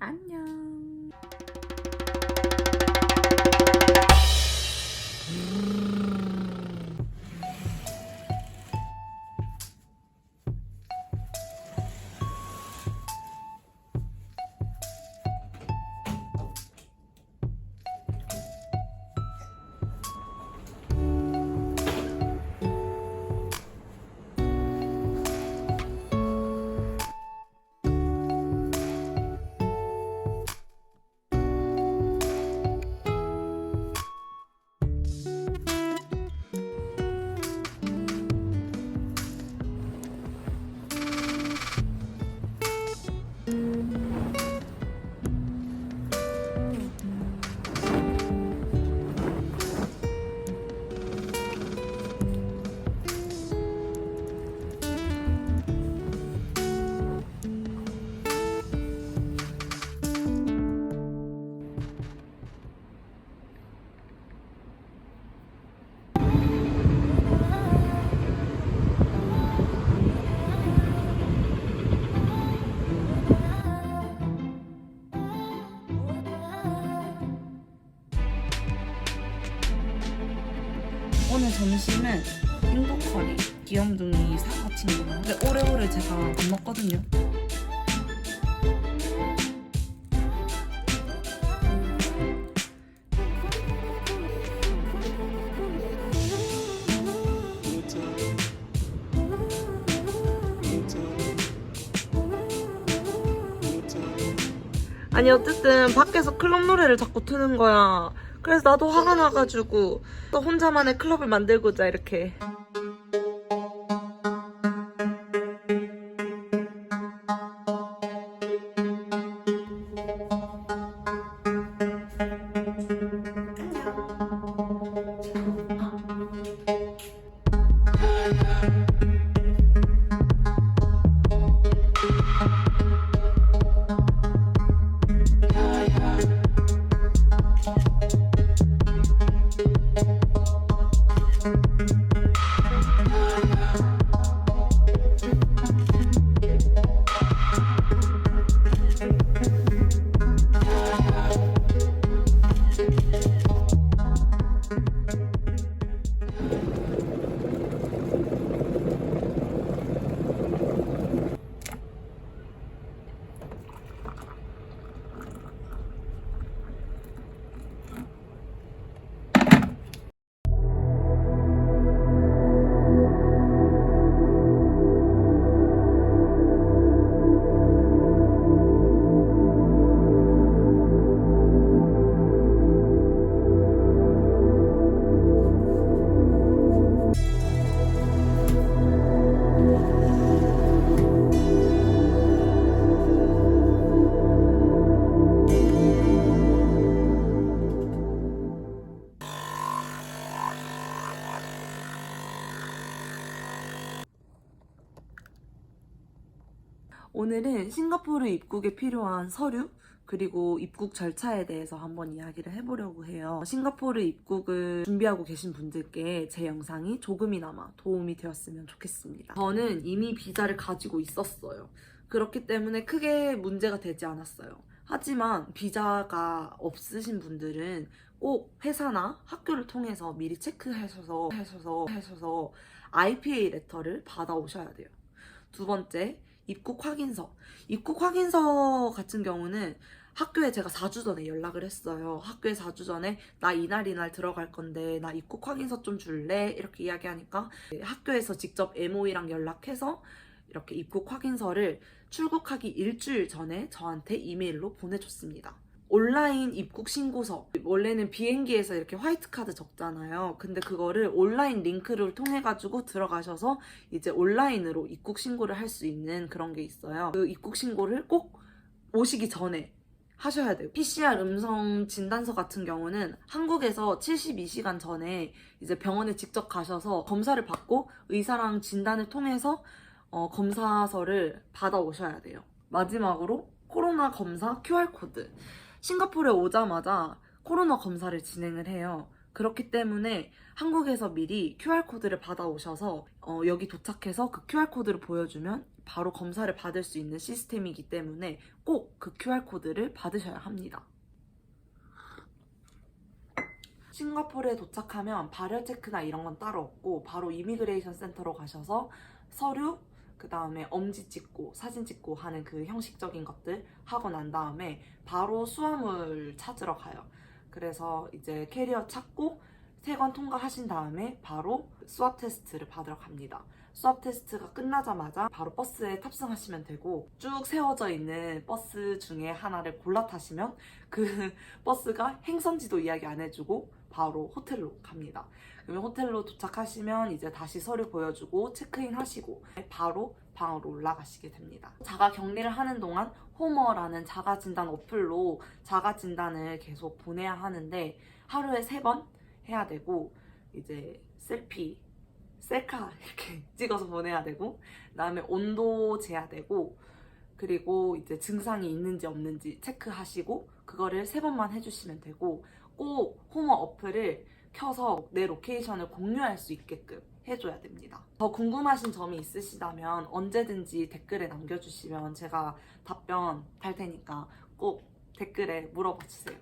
안녕. 오늘 점심은 행복커리 귀염둥이 사과 친구랑 근데 오래오래 제가 안 먹거든요. 아니 어쨌든 밖에서 클럽 노래를 자꾸 트는 거야. 그래서 나도 화가 나가지고 또 혼자만의 클럽을 만들고자 이렇게. 오늘은 싱가포르 입국에 필요한 서류 그리고 입국 절차에 대해서 한번 이야기를 해보려고 해요. 싱가포르 입국을 준비하고 계신 분들께 제 영상이 조금이나마 도움이 되었으면 좋겠습니다. 저는 이미 비자를 가지고 있었어요. 그렇기 때문에 크게 문제가 되지 않았어요. 하지만 비자가 없으신 분들은 꼭 회사나 학교를 통해서 미리 체크하셔서 IPA 레터를 받아오셔야 돼요. 두 번째, 입국 확인서. 입국 확인서 같은 경우는 학교에 제가 4주 전에 연락을 했어요. 학교에 4주 전에 나 이날 들어갈 건데 나 입국 확인서 좀 줄래? 이렇게 이야기하니까 학교에서 직접 MOE랑 연락해서 이렇게 입국 확인서를 출국하기 일주일 전에 저한테 이메일로 보내줬습니다. 온라인 입국 신고서, 원래는 비행기에서 이렇게 화이트 카드 적잖아요. 근데 그거를 온라인 링크를 통해 가지고 들어가셔서 이제 온라인으로 입국 신고를 할 수 있는 그런 게 있어요. 그 입국 신고를 꼭 오시기 전에 하셔야 돼요. PCR 음성 진단서 같은 경우는 한국에서 72시간 전에 이제 병원에 직접 가셔서 검사를 받고 의사랑 진단을 통해서 검사서를 받아오셔야 돼요. 마지막으로 코로나 검사 QR코드. 싱가포르에 오자마자 코로나 검사를 진행을 해요. 그렇기 때문에 한국에서 미리 QR코드를 받아오셔서 여기 도착해서 그 QR코드를 보여주면 바로 검사를 받을 수 있는 시스템이기 때문에 꼭 그 QR코드를 받으셔야 합니다. 싱가포르에 도착하면 발열 체크나 이런 건 따로 없고 바로 이미그레이션 센터로 가셔서 서류, 그 다음에 엄지 찍고 사진 찍고 하는 그 형식적인 것들 하고 난 다음에 바로 수화물 찾으러 가요. 그래서 이제 캐리어 찾고 3건 통과하신 다음에 바로 수압 테스트를 받으러 갑니다. 수압 테스트가 끝나자마자 바로 버스에 탑승하시면 되고, 쭉 세워져 있는 버스 중에 하나를 골라 타시면 그 버스가 행선지도 이야기 안 해주고 바로 호텔로 갑니다. 그러면 호텔로 도착하시면 이제 다시 서류 보여주고 체크인 하시고 바로 방으로 올라가시게 됩니다. 자가 격리를 하는 동안 호머라는 자가 진단 어플로 자가 진단을 계속 보내야 하는데 하루에 3번 해야 되고, 이제 셀피, 셀카 이렇게 찍어서 보내야 되고, 그다음에 온도 재야 되고, 그리고 이제 증상이 있는지 없는지 체크하시고 그거를 3번만 해주시면 되고, 꼭 호머 어플을 켜서 내 로케이션을 공유할 수 있게끔 해줘야 됩니다. 더 궁금하신 점이 있으시다면 언제든지 댓글에 남겨주시면 제가 답변 달 테니까 꼭 댓글에 물어봐 주세요.